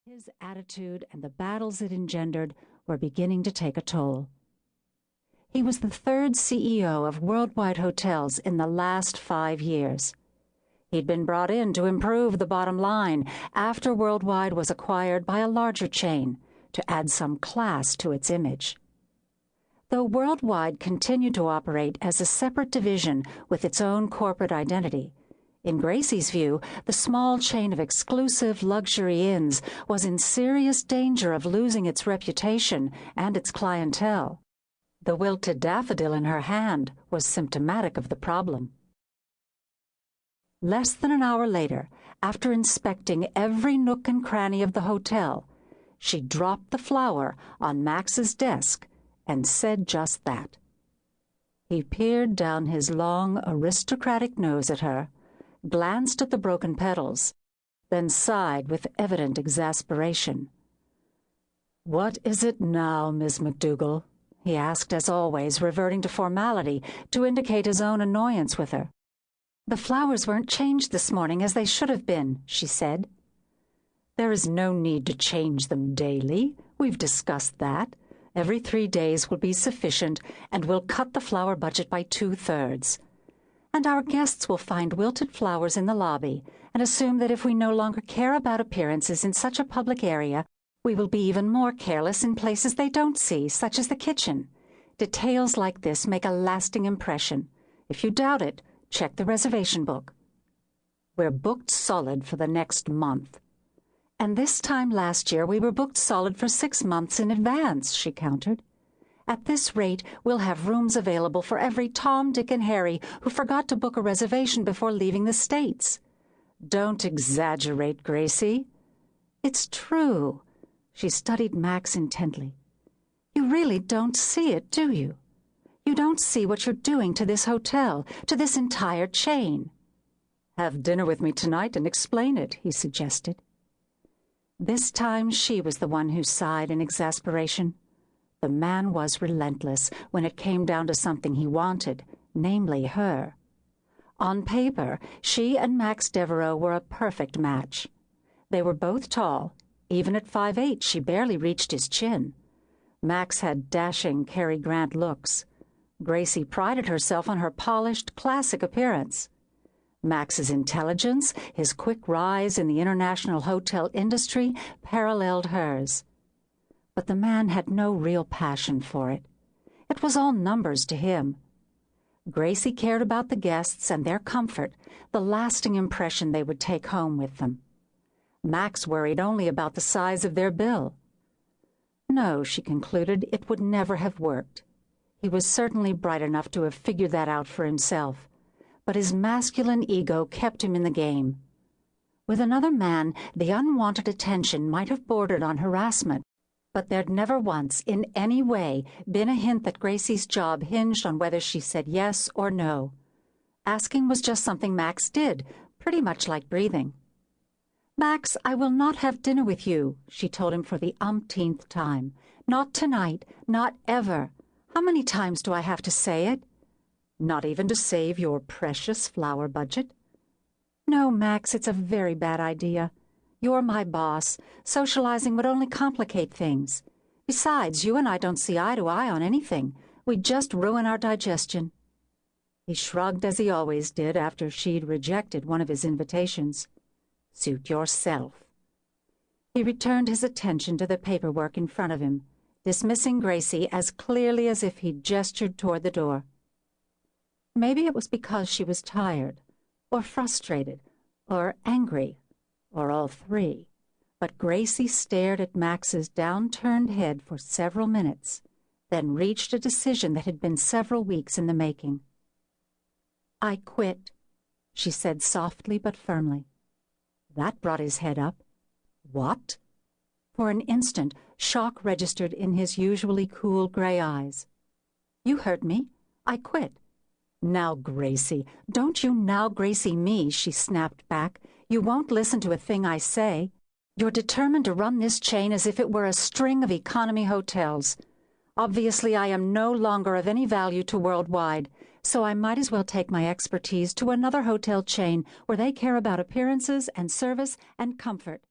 His attitude and the battles it engendered were beginning to take a toll. He was the third CEO of worldwide hotels in the last 5 years. He'd been brought in to improve the bottom line after Worldwide was acquired by a larger chain to add some class to its image. Though Worldwide continued to operate as a separate division with its own corporate identity, in Gracie's view, the small chain of exclusive luxury inns was in serious danger of losing its reputation and its clientele. The wilted daffodil in her hand was symptomatic of the problem. Less than an hour later, after inspecting every nook and cranny of the hotel, she dropped the flower on Max's desk and said just that. He peered down his long, aristocratic nose at her, glanced at the broken petals, then sighed with evident exasperation. "What is it now, Miss MacDougal?" he asked, as always, reverting to formality to indicate his own annoyance with her. "The flowers weren't changed this morning as they should have been," she said. "There is no need to change them daily. We've discussed that. Every 3 days will be sufficient, and we'll cut the flower budget by 2/3. And our guests will find wilted flowers in the lobby and assume that if we no longer care about appearances in such a public area, we will be even more careless in places they don't see, such as the kitchen. Details like this make a lasting impression. If you doubt it, check the reservation book. We're booked solid for the next month." "And this time last year we were booked solid for 6 months in advance," she countered. "At this rate, we'll have rooms available for every Tom, Dick, and Harry who forgot to book a reservation before leaving the States." "Don't exaggerate, Gracie." "It's true." She studied Max intently. "You really don't see it, do you? You don't see what you're doing to this hotel, to this entire chain." "Have dinner with me tonight and explain it," he suggested. This time she was the one who sighed in exasperation. The man was relentless when it came down to something he wanted, namely her. On paper, she and Max Devereaux were a perfect match. They were both tall. Even at 5'8", she barely reached his chin. Max had dashing Cary Grant looks. Gracie prided herself on her polished, classic appearance. Max's intelligence, his quick rise in the international hotel industry, paralleled hers. But the man had no real passion for it. It was all numbers to him. Gracie cared about the guests and their comfort, the lasting impression they would take home with them. Max worried only about the size of their bill. No, she concluded, it would never have worked. He was certainly bright enough to have figured that out for himself, but his masculine ego kept him in the game. With another man, the unwanted attention might have bordered on harassment, but there'd never once, in any way, been a hint that Gracie's job hinged on whether she said yes or no. Asking was just something Max did, pretty much like breathing. "Max, I will not have dinner with you," she told him for the umpteenth time. "Not tonight, not ever. How many times do I have to say it?" "Not even to save your precious flower budget?" "No, Max, it's a very bad idea. You're my boss. Socializing would only complicate things. Besides, you and I don't see eye to eye on anything. We'd just ruin our digestion." He shrugged as he always did after she'd rejected one of his invitations. "Suit yourself." He returned his attention to the paperwork in front of him, dismissing Gracie as clearly as if he'd gestured toward the door. Maybe it was because she was tired, or frustrated, or angry, or all three, but Gracie stared at Max's downturned head for several minutes, then reached a decision that had been several weeks in the making. "I quit," she said softly but firmly. That brought his head up. "What?" For an instant, shock registered in his usually cool gray eyes. "You heard me. I quit." "Now, Gracie, don't you now Gracie me," she snapped back. "You won't listen to a thing I say. You're determined to run this chain as if it were a string of economy hotels. Obviously, I am no longer of any value to Worldwide, so I might as well take my expertise to another hotel chain where they care about appearances and service and comfort.